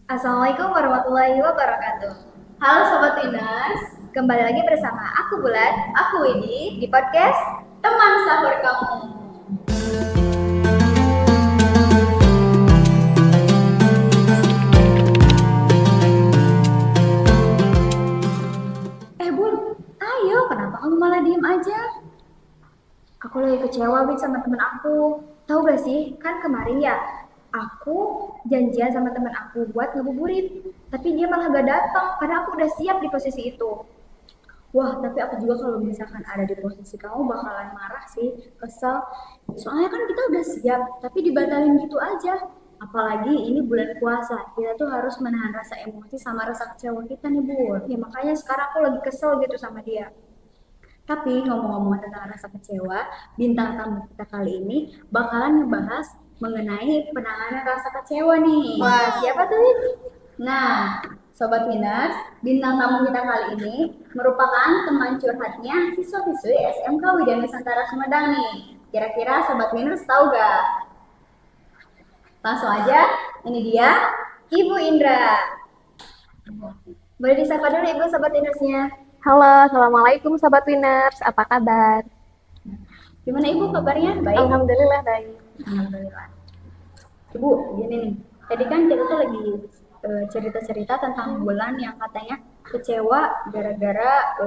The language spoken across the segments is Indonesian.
Assalamualaikum warahmatullahi wabarakatuh. Halo Sobat Winners, Kembali lagi bersama aku Bulan aku Widi, di podcast. teman sahur kamu. Bun, ayo, kenapa kamu malah diem aja? Aku lagi kecewa Wid sama temen aku. Tahu gak sih, kan kemarin ya aku janjian sama temen aku buat ngebuburit, tapi dia malah gak datang karena aku udah siap di posisi itu. Wah, tapi aku juga kalau misalkan ada di posisi kamu bakalan marah sih, kesel. Soalnya kan kita udah siap, tapi dibatalin gitu aja. Apalagi ini bulan puasa, kita tuh harus menahan rasa emosi sama rasa kecewa kita nih, Bun. Ya makanya sekarang aku lagi kesel gitu sama dia. Tapi ngomong-ngomong tentang rasa kecewa, bintang tamu kita kali ini bakalan ngebahas mengenai penanganan rasa kecewa nih. Wah, siapa tuh Wid? Nah, Sobat Winners, bintang tamu kita kali ini merupakan teman curhatnya siswa-siswi SMK Widya Nusantara Sumedang nih. Kira-kira Sobat Winners tahu gak? Langsung aja, ini dia. Ibu Indra. Boleh disapa dulu Ibu Sobat Indersnya. Halo, Assalamualaikum Sobat Winners, apa kabar? Gimana Ibu kabarnya? Baik? Alhamdulillah baik. Alhamdulillah. Ibu, gini nih. Tadi kan kita tuh lagi cerita-cerita tentang Bulan yang katanya kecewa gara-gara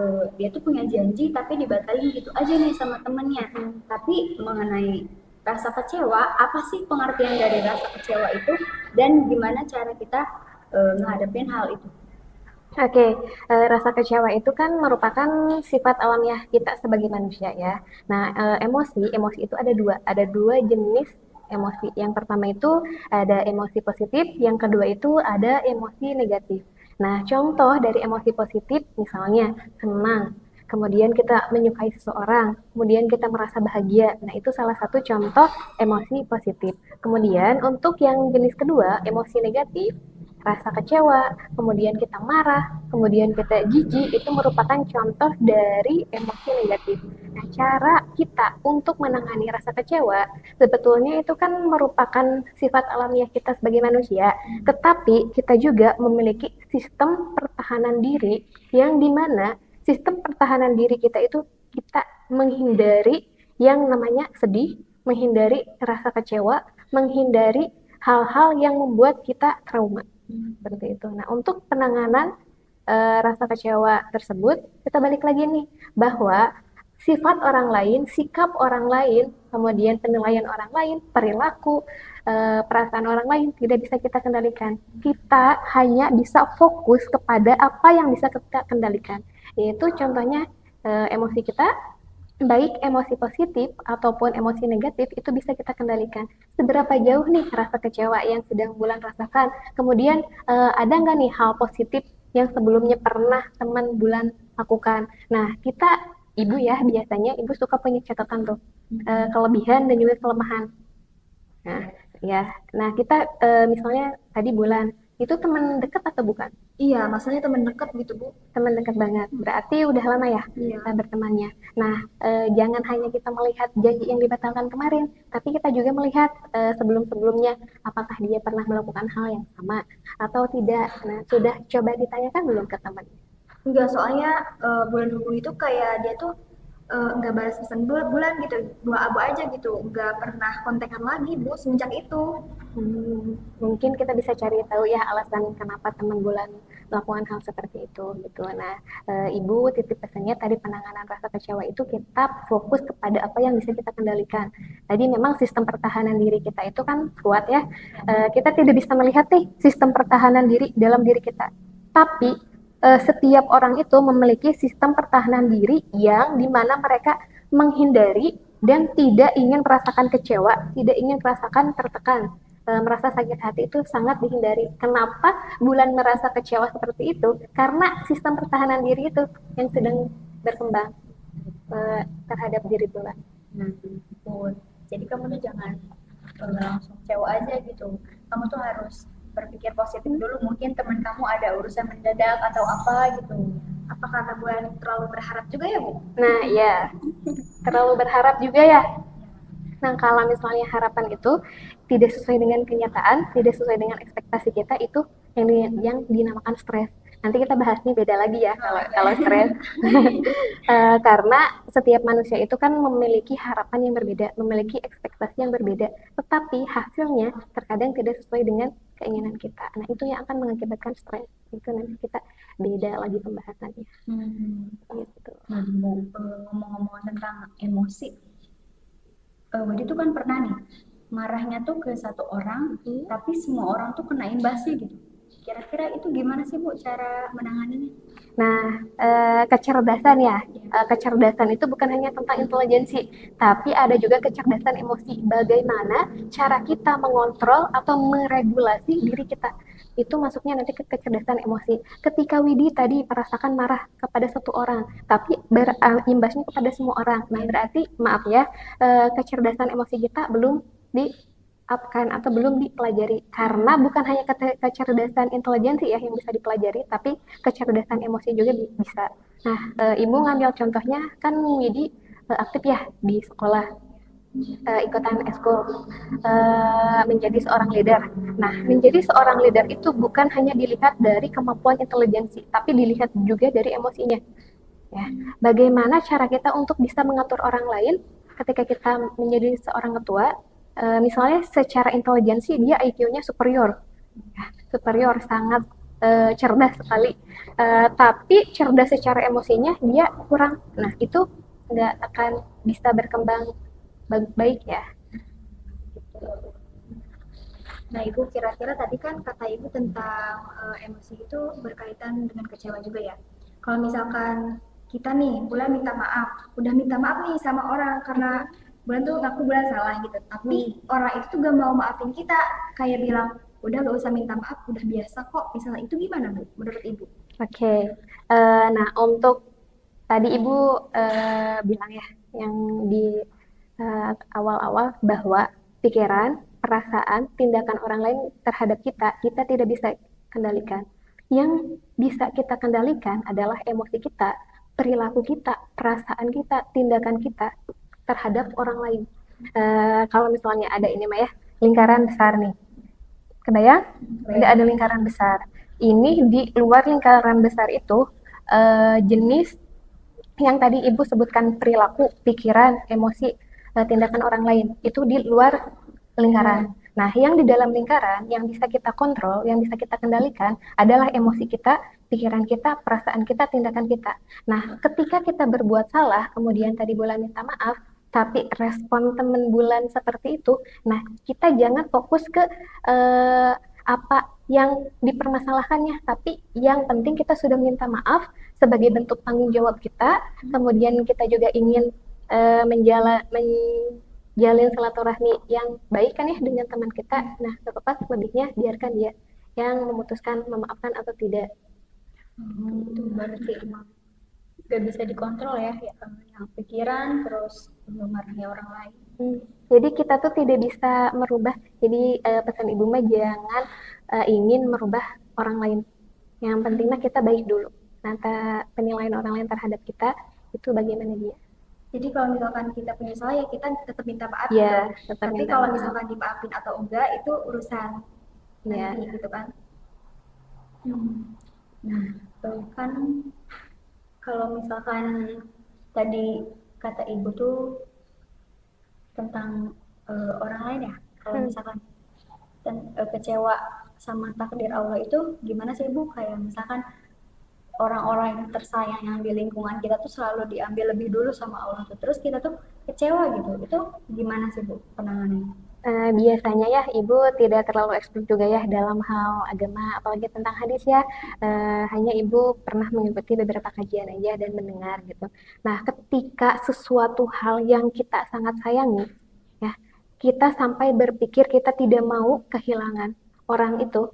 dia tuh punya janji tapi dibatalin gitu aja nih sama temennya. Tapi mengenai rasa kecewa, apa sih pengertian dari rasa kecewa itu dan gimana cara kita menghadapin hal itu? Oke, rasa kecewa itu kan merupakan sifat alamiah kita sebagai manusia ya. Nah, emosi itu ada dua jenis emosi. Yang pertama itu ada emosi positif, yang kedua itu ada emosi negatif. Nah, contoh dari emosi positif misalnya senang, kemudian kita menyukai seseorang, kemudian kita merasa bahagia. Nah, itu salah satu contoh emosi positif. Kemudian untuk yang jenis kedua, emosi negatif, rasa kecewa, kemudian kita marah, kemudian kita jijik, itu merupakan contoh dari emosi negatif. Nah, cara kita untuk menangani rasa kecewa, sebetulnya itu kan merupakan sifat alamiah kita sebagai manusia, tetapi kita juga memiliki sistem pertahanan diri yang dimana sistem pertahanan diri kita itu kita menghindari yang namanya sedih, menghindari rasa kecewa, menghindari hal-hal yang membuat kita trauma seperti itu. Nah, untuk penanganan rasa kecewa tersebut, kita balik lagi nih bahwa sifat orang lain, sikap orang lain, kemudian penilaian orang lain, perilaku, perasaan orang lain tidak bisa kita kendalikan. Kita hanya bisa fokus kepada apa yang bisa kita kendalikan, yaitu contohnya emosi kita, baik emosi positif ataupun emosi negatif itu bisa kita kendalikan. Seberapa jauh nih rasa kecewa yang sedang Bulan rasakan? Kemudian ada nggak nih hal positif yang sebelumnya pernah teman Bulan lakukan? Nah, kita ibu ya biasanya ibu suka punya catatan tuh kelebihan dan juga kelemahan. Nah, ya. Nah, kita misalnya tadi Bulan itu teman dekat atau bukan? Iya, masalahnya temen deket gitu Bu. Teman dekat banget. Berarti udah lama ya Iya. kita bertemannya. Nah, jangan hanya kita melihat janji yang dibatalkan kemarin, tapi kita juga melihat sebelum-sebelumnya apakah dia pernah melakukan hal yang sama atau tidak. Nah, sudah coba ditanyakan belum ke teman? Enggak, soalnya bulan dulu itu kayak dia tuh nggak balas pesan bulan gitu, dua abu aja gitu, nggak pernah kontekan lagi Bu semenjak itu. Mungkin kita bisa cari tahu ya alasan kenapa teman Bulan melakukan hal seperti itu gitu. Nah, Ibu titip pesannya tadi penanganan rasa kecewa itu kita fokus kepada apa yang bisa kita kendalikan. Tadi memang sistem pertahanan diri kita itu kan kuat ya. Kita tidak bisa melihat nih sistem pertahanan diri dalam diri kita. Tapi setiap orang itu memiliki sistem pertahanan diri yang dimana mereka menghindari dan tidak ingin merasakan kecewa, tidak ingin merasakan tertekan, merasa sakit hati itu sangat dihindari. Kenapa Bulan merasa kecewa seperti itu? Karena sistem pertahanan diri itu yang sedang berkembang terhadap diri Bulan. Nah, betul. Jadi kamu tuh jangan langsung kecewa aja gitu. Kamu tuh harus berpikir positif dulu. Mungkin teman kamu ada urusan mendadak atau apa gitu. Apa karena bulan terlalu berharap juga ya Bu? Nah, ya, terlalu berharap juga ya. Nah, kalau misalnya harapan itu tidak sesuai dengan kenyataan, tidak sesuai dengan ekspektasi kita, itu yang dinamakan stres. Nanti kita bahasnya beda lagi ya kalau stres. Karena setiap manusia itu kan memiliki harapan yang berbeda, memiliki ekspektasi yang berbeda, tetapi hasilnya terkadang tidak sesuai dengan keinginan kita. Nah, itu yang akan mengakibatkan stres. Itu nanti kita beda lagi pembahasannya. Gitu. Nah, ngomong-ngomong tentang emosi, Wadi tuh kan pernah nih marahnya tuh ke satu orang, tapi semua orang tuh kena imbasnya gitu. Kira-kira itu gimana sih Bu cara menanganinya? Nah, kecerdasan ya, kecerdasan itu bukan hanya tentang intelijensi, tapi ada juga kecerdasan emosi. Bagaimana cara kita mengontrol atau meregulasi diri kita. Itu masuknya nanti ke kecerdasan emosi. Ketika Widi tadi merasakan marah kepada satu orang, tapi berimbasnya kepada semua orang. Nah, berarti maaf ya, kecerdasan emosi kita belum di upkan atau belum dipelajari, karena bukan hanya kecerdasan intelijensi ya yang bisa dipelajari, tapi kecerdasan emosi juga bisa. Nah, ibu ngambil contohnya kan Widi aktif ya di sekolah, ikutan eskul, menjadi seorang leader. Nah, menjadi seorang leader itu bukan hanya dilihat dari kemampuan intelijensi, tapi dilihat juga dari emosinya. Ya, bagaimana cara kita untuk bisa mengatur orang lain ketika kita menjadi seorang ketua? Misalnya secara intelijensi dia IQ-nya superior, ya, superior sangat cerdas sekali, tapi cerdas secara emosinya dia kurang. Nah, itu nggak akan bisa berkembang baik ya. Nah, Ibu kira-kira tadi kan kata Ibu tentang emosi itu berkaitan dengan kecewa juga ya. Kalau misalkan kita nih, Bulan minta maaf, udah minta maaf nih sama orang karena Bulan tuh ngaku Bulan salah gitu. Tapi orang itu tuh gak mau maafin kita, kayak bilang, udah gak usah minta maaf, udah biasa kok. Misalnya itu gimana Bu, menurut Ibu? Oke, nah untuk tadi Ibu bilang ya yang di awal-awal bahwa pikiran, perasaan, tindakan orang lain terhadap kita, kita tidak bisa kendalikan. Yang bisa kita kendalikan adalah emosi kita, perilaku kita, perasaan kita, tindakan kita terhadap orang lain. Kalau misalnya ada ini mah ya, lingkaran besar nih. Kebayang? Tidak ada lingkaran besar. Ini di luar lingkaran besar itu jenis yang tadi Ibu sebutkan perilaku, pikiran, emosi, tindakan orang lain. Itu di luar lingkaran. Nah, yang di dalam lingkaran yang bisa kita kontrol, yang bisa kita kendalikan adalah emosi kita, pikiran kita, perasaan kita, tindakan kita. Nah, ketika kita berbuat salah, kemudian tadi Bulan minta maaf, tapi respon teman Bulan seperti itu, nah kita jangan fokus ke apa yang dipermasalahkannya, tapi yang penting kita sudah minta maaf sebagai bentuk tanggung jawab kita, kemudian kita juga ingin menjalin silaturahmi yang baik kan ya dengan teman kita. Nah, terlepas lebihnya biarkan dia yang memutuskan memaafkan atau tidak. Itu berarti emang gak bisa dikontrol ya, yang pikiran terus marahnya orang lain. Jadi kita tuh tidak bisa merubah. Jadi pesan Ibu mah jangan ingin merubah orang lain. Yang penting mah kita baik dulu. Nah, penilaian orang lain terhadap kita itu bagaimana dia. Jadi kalau misalkan kita punya salah ya kita tetap minta maaf Ya, gitu. tetap Tapi minta kalau maaf. misalkan dimaafin atau enggak itu urusan Ya. nanti gitu kan. Nah, kan kalau misalkan tadi kata Ibu tuh tentang orang lain ya, kalau misalkan kecewa sama takdir Allah itu gimana sih Ibu? Kayak misalkan orang-orang yang tersayang yang di lingkungan kita tuh selalu diambil lebih dulu sama Allah tuh, terus kita tuh kecewa gitu, itu gimana sih Bu penanganannya? Biasanya ya Ibu tidak terlalu expert juga ya dalam hal agama, apalagi tentang hadis ya. Hanya Ibu pernah mengikuti beberapa kajian aja dan mendengar gitu. Nah, ketika sesuatu hal yang kita sangat sayangi, ya, kita sampai berpikir kita tidak mau kehilangan orang itu.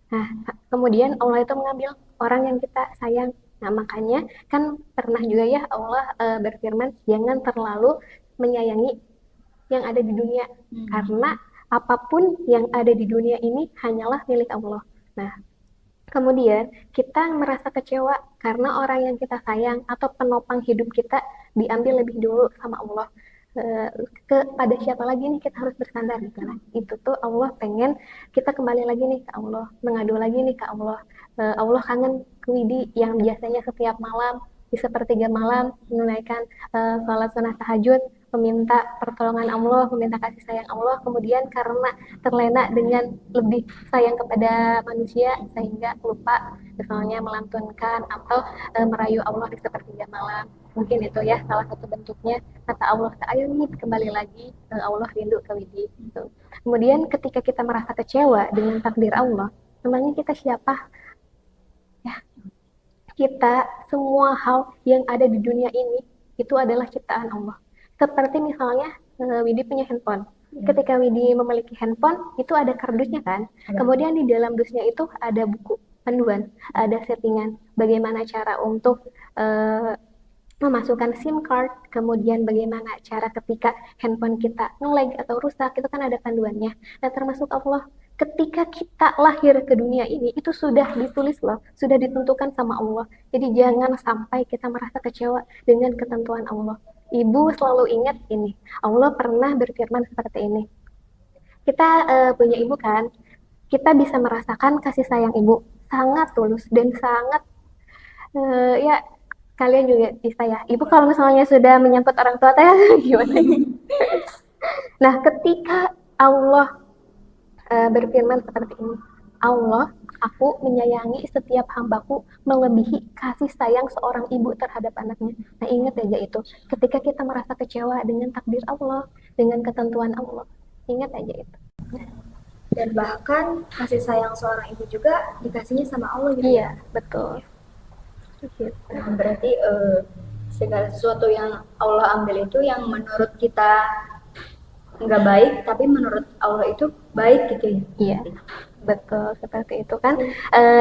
Nah, kemudian Allah itu mengambil orang yang kita sayang. Nah, makanya kan pernah juga ya Allah berfirman, jangan terlalu menyayangi yang ada di dunia, karena apapun yang ada di dunia ini hanyalah milik Allah. Nah, kemudian kita merasa kecewa karena orang yang kita sayang atau penopang hidup kita diambil lebih dulu sama Allah. kepada siapa lagi nih kita harus bersandar gitu. Nah, itu tuh Allah pengen kita kembali lagi nih ke Allah, mengadu lagi nih ke Allah. Allah kangen ke Widi yang biasanya setiap malam di sepertiga malam menunaikan sholat sunnah tahajud, meminta pertolongan Allah, meminta kasih sayang Allah, kemudian karena terlena dengan lebih sayang kepada manusia sehingga lupa misalnya melantunkan atau merayu Allah di sepertiga malam. Mungkin itu ya salah satu bentuknya kata Allah, ayo nih kembali lagi, Allah rindu ke Widi gitu. Kemudian ketika kita merasa kecewa dengan takdir Allah, memangnya kita siapa ya? Kita semua hal yang ada di dunia ini itu adalah ciptaan Allah. Seperti misalnya Widi punya handphone. Ketika Widi memiliki handphone, itu ada kardusnya kan. Kemudian di dalam dusnya itu ada buku panduan, ada settingan bagaimana cara untuk memasukkan SIM card, kemudian bagaimana cara ketika handphone kita nge-lag atau rusak, itu kan ada panduannya. Nah, termasuk Allah, ketika kita lahir ke dunia ini, itu sudah ditulis loh, sudah ditentukan sama Allah. Jadi jangan sampai kita merasa kecewa dengan ketentuan Allah. Ibu selalu ingat ini, Allah pernah berfirman seperti ini. Kita punya ibu kan, kita bisa merasakan kasih sayang ibu, sangat tulus dan sangat ya kalian juga bisa ya. Ibu kalau misalnya sudah menyangkut orang tua teh gimana? Nah, ketika Allah berfirman seperti ini, Allah, aku menyayangi setiap hambaku melebihi kasih sayang seorang ibu terhadap anaknya. Nah, ingat aja itu. Ketika kita merasa kecewa dengan takdir Allah, dengan ketentuan Allah, ingat aja itu. Dan bahkan kasih sayang seorang ibu juga dikasihnya sama Allah gitu. Iya, betul. Gitu. Nah, berarti segala sesuatu yang Allah ambil itu yang menurut kita nggak baik, tapi menurut Allah itu baik gitu ya. Iya, betul seperti itu kan.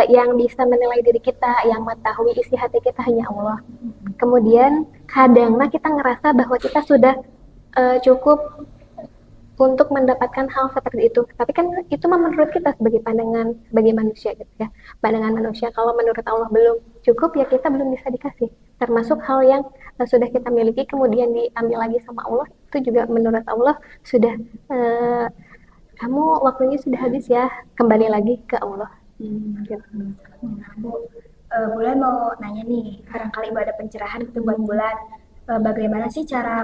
Yang bisa menilai diri kita, yang mengetahui isi hati kita hanya Allah. Kemudian kadang kita ngerasa bahwa kita sudah cukup untuk mendapatkan hal seperti itu. Tapi kan itu menurut kita sebagai pandangan sebagai manusia gitu ya. Pandangan manusia, kalau menurut Allah belum cukup ya kita belum bisa dikasih. Termasuk hal yang sudah kita miliki kemudian diambil lagi sama Allah, itu juga menurut Allah sudah kamu waktunya sudah habis ya, kembali lagi ke Allah. Gitu. Bu, Bulan mau nanya nih, barangkali Ibu ada pencerahan gitu buat Bulan. Bagaimana sih cara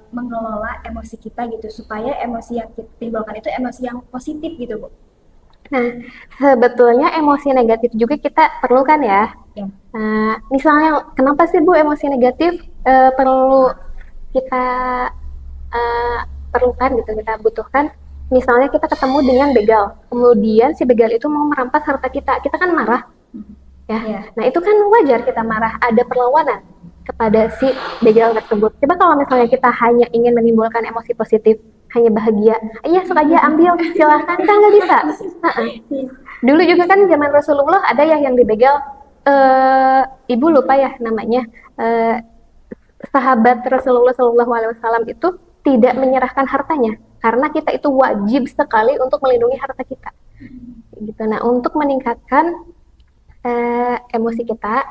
mengelola emosi kita gitu supaya emosi yang kita timbulkan itu emosi yang positif gitu, Bu? Nah, sebetulnya emosi negatif juga kita perlukan ya. Ya. Nah, misalnya kenapa sih Bu emosi negatif perlu kita perlukan gitu, kita butuhkan. Misalnya kita ketemu dengan begal, kemudian si begal itu mau merampas harta kita kan marah, ya. Ya. Nah itu kan wajar kita marah, ada perlawanan kepada si begal tersebut. Coba kalau misalnya kita hanya ingin menimbulkan emosi positif, hanya bahagia, iya sok aja ambil, silahkan, kan nggak bisa. Dulu juga kan zaman Rasulullah ada ya yang dibegal, ibu lupa ya namanya, sahabat Rasulullah SAW itu tidak menyerahkan hartanya karena kita itu wajib sekali untuk melindungi harta kita. Gitu. Nah, untuk meningkatkan emosi kita,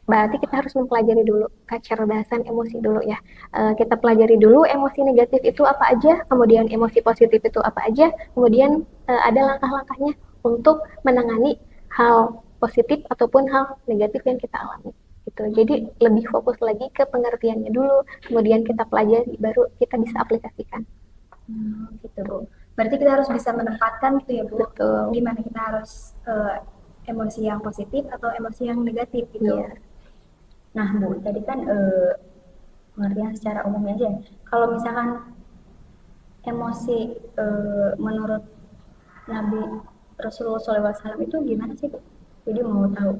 berarti kita harus mempelajari dulu kecerdasan emosi dulu ya. Kita pelajari dulu emosi negatif itu apa aja, kemudian emosi positif itu apa aja, kemudian ada langkah-langkahnya untuk menangani hal positif ataupun hal negatif yang kita alami. Gitu. Jadi lebih fokus lagi ke pengertiannya dulu, kemudian kita pelajari, baru kita bisa aplikasikan. Gitu, Bu. Berarti kita harus bisa menempatkan gitu ya, Bu. Betul. Gimana kita harus emosi yang positif atau emosi yang negatif gitu. Iya. Nah, Bu, tadi kan pengertian secara umumnya aja. Kalau misalkan emosi menurut Nabi Rasulullah SAW itu gimana sih, Bu? Jadi mau tahu.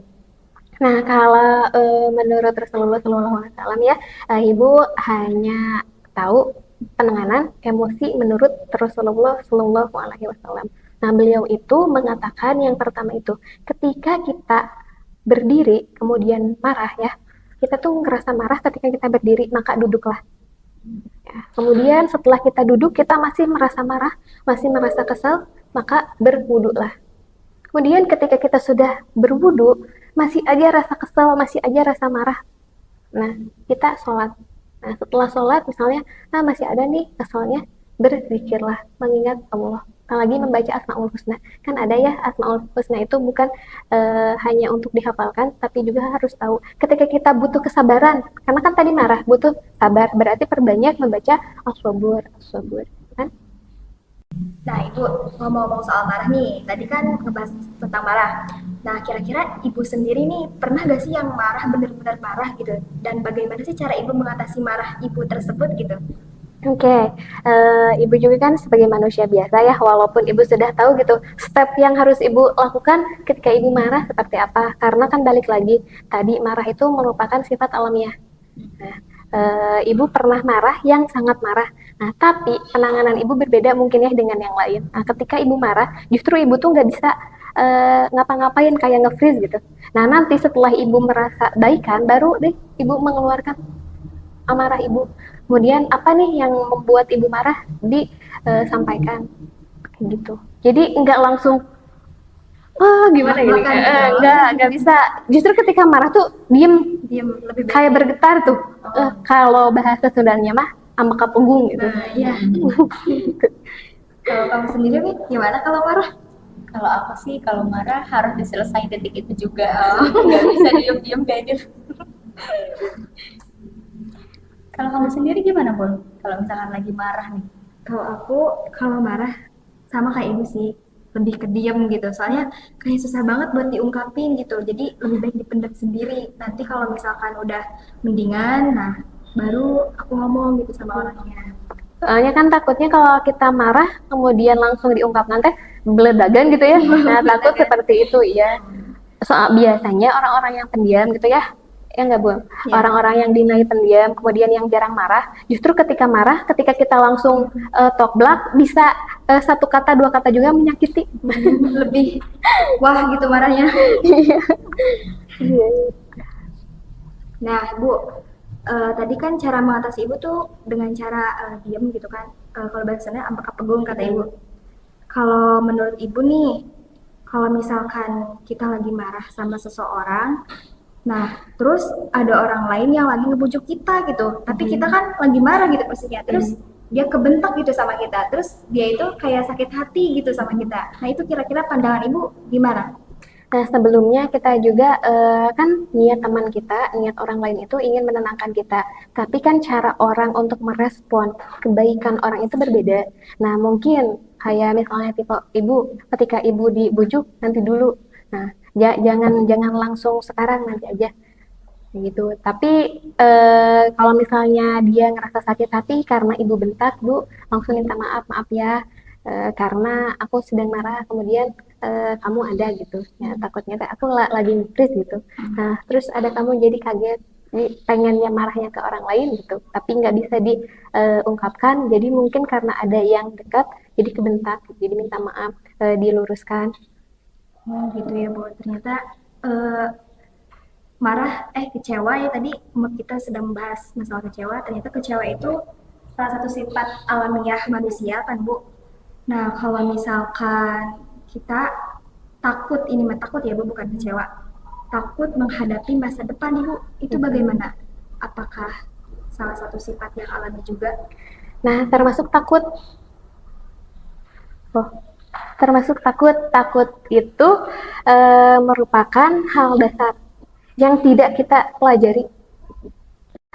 Nah, kalau menurut Rasulullah SAW ya, Ibu hanya tahu penanganan emosi menurut Rasulullah SAW. Nah, beliau itu mengatakan yang pertama itu, ketika kita berdiri kemudian marah ya, kita tuh ngerasa marah ketika kita berdiri, maka duduklah. Ya, kemudian setelah kita duduk, kita masih merasa marah, masih merasa kesal, maka berwuduklah. Kemudian ketika kita sudah berwudu, masih aja rasa kesal, masih aja rasa marah. Nah, kita sholat. Nah, setelah sholat misalnya, masih ada nih kesalnya, berzikirlah, mengingat Allah. Apalagi membaca Asmaul Husna. Kan ada ya, Asmaul Husna itu bukan hanya untuk dihafalkan, tapi juga harus tahu. Ketika kita butuh kesabaran, karena kan tadi marah, butuh sabar. Berarti perbanyak membaca as-sabur, as-sabur. Kan? Nah, Ibu ngomong-ngomong soal marah nih, tadi kan ngebahas tentang marah. Nah, kira-kira Ibu sendiri nih pernah gak sih yang marah benar-benar marah gitu? Dan bagaimana sih cara Ibu mengatasi marah Ibu tersebut gitu? Oke, Ibu juga kan sebagai manusia biasa ya, walaupun Ibu sudah tahu gitu step yang harus Ibu lakukan ketika Ibu marah seperti apa. Karena kan balik lagi, tadi marah itu merupakan sifat alamiah. Nah, Ibu pernah marah yang sangat marah. Nah, tapi penanganan Ibu berbeda mungkin ya dengan yang lain. Nah, ketika Ibu marah, justru Ibu tuh nggak bisa ngapa-ngapain kayak nge-freeze gitu. Nah, nanti setelah Ibu merasa baikan, baru deh Ibu mengeluarkan amarah Ibu. Kemudian apa nih yang membuat Ibu marah disampaikan kayak gitu. Jadi nggak langsung gimana ini? Belak-belakan gitu. Nggak bisa. Justru ketika marah tuh diem, Diam lebih baik. kayak bergetar tuh. Kalau bahasa Sundanya mah ambak punggung gitu. Nah, iya. Kalau kamu sendiri nih, gimana kalau marah? Kalau aku sih kalau marah harus diselesaikan detik itu juga. Nggak bisa diem-diem kayak gitu. Kalau kamu sendiri gimana, Bol? Kalau misalkan lagi marah nih? Kalau aku, kalau marah sama kayak Ibu sih, lebih ke diem gitu. Soalnya kayak susah banget buat diungkapin gitu. Jadi lebih baik dipendam sendiri. Nanti kalau misalkan udah mendingan, nah baru aku ngomong gitu sama orangnya. Soalnya kan takutnya kalau kita marah kemudian langsung diungkapkan teh beledagan gitu ya. Nah, takut seperti itu ya. Soal biasanya orang-orang yang pendiam gitu ya nggak Bu? Ya. Orang-orang yang dinilai pendiam, kemudian yang jarang marah, justru ketika marah, ketika kita langsung talk back, bisa satu kata, dua kata juga menyakiti. Lebih wah gitu marahnya. Nah, Bu, tadi kan cara mengatasi Ibu tuh dengan cara diem gitu kan. Kalau bahasanya ambak pegung kata Ibu. Kalau menurut Ibu nih, kalau misalkan kita lagi marah sama seseorang, nah terus ada orang lain yang lagi ngebujuk kita gitu, tapi kita kan lagi marah gitu pastinya. Terus dia kebentak gitu sama kita, terus dia itu kayak sakit hati gitu sama kita. Nah itu kira-kira pandangan Ibu gimana? Nah, sebelumnya kita juga kan niat teman kita, niat orang lain itu ingin menenangkan kita. Tapi kan cara orang untuk merespon kebaikan orang itu berbeda. Nah, mungkin kayak misalnya tipe ibu, ketika ibu dibujuk nanti dulu. Nah, jangan langsung sekarang, nanti aja gitu. Tapi kalau misalnya dia ngerasa sakit hati karena ibu bentak, Bu, langsung minta maaf, maaf ya, karena aku sedang marah, kemudian kamu ada gitu. Ya, takutnya aku lagi nge-freeze gitu. Nah, terus ada kamu jadi kaget, jadi pengennya marahnya ke orang lain gitu, tapi nggak bisa diungkapkan. Jadi mungkin karena ada yang dekat, jadi kebentak, jadi minta maaf, diluruskan. Oh gitu ya Bu. Ternyata kecewa ya tadi kita sedang membahas masalah kecewa. Ternyata kecewa itu salah satu sifat alamiah manusia kan Bu. Nah kalau misalkan kita takut, ini mah takut ya Bu, bukan kecewa. Takut menghadapi masa depan Ibu, itu bagaimana? Apakah salah satu sifat yang alami juga? Nah, termasuk takut. Termasuk takut. Takut itu merupakan hal dasar yang tidak kita pelajari.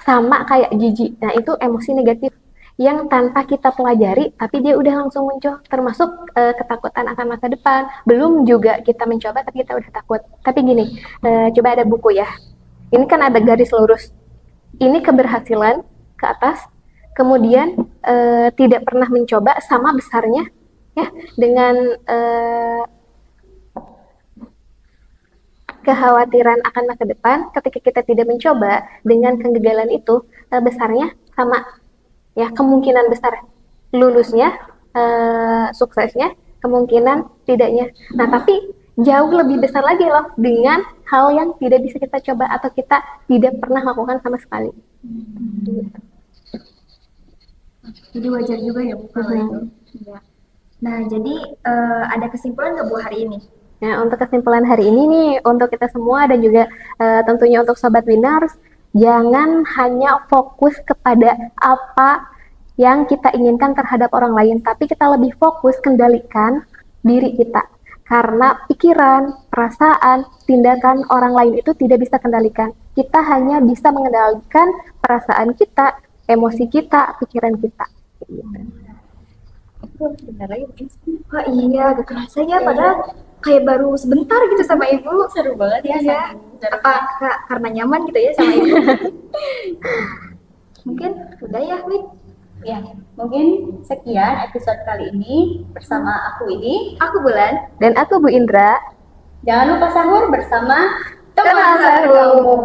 Sama kayak jijik. Nah, itu emosi negatif yang tanpa kita pelajari, tapi dia udah langsung muncul. Termasuk ketakutan akan masa depan. Belum juga kita mencoba, tapi kita udah takut. Tapi gini, coba ada buku ya. Ini kan ada garis lurus. Ini keberhasilan ke atas, kemudian tidak pernah mencoba sama besarnya ya dengan kekhawatiran akan masa depan. Ketika kita tidak mencoba dengan kegagalan itu, besarnya sama ya, kemungkinan besar lulusnya, suksesnya, kemungkinan tidaknya. Nah, tapi jauh lebih besar lagi loh dengan hal yang tidak bisa kita coba atau kita tidak pernah lakukan sama sekali. Jadi wajar juga ya Bu kalau itu. Ya. Nah, jadi ada kesimpulan nggak Bu hari ini? Nah, untuk kesimpulan hari ini nih, untuk kita semua dan juga tentunya untuk Sobat Winars, Jangan hanya fokus kepada apa yang kita inginkan terhadap orang lain, tapi kita lebih fokus kendalikan diri kita. Karena pikiran, perasaan, tindakan orang lain itu tidak bisa kendalikan. Kita hanya bisa mengendalikan perasaan kita, emosi kita, pikiran kita. Bentar lagi mungkin Wah iya, gak kerasa ya, padahal kayak baru sebentar gitu sama ibu. seru banget ya. Iya. Apa karena nyaman gitu ya sama ibu? Mungkin udah ya, Wid. Ya, mungkin sekian episode kali ini bersama aku ini. Aku Bulan. Dan aku Bu Indra. Jangan lupa sahur bersama Teman teman sahur. sahur.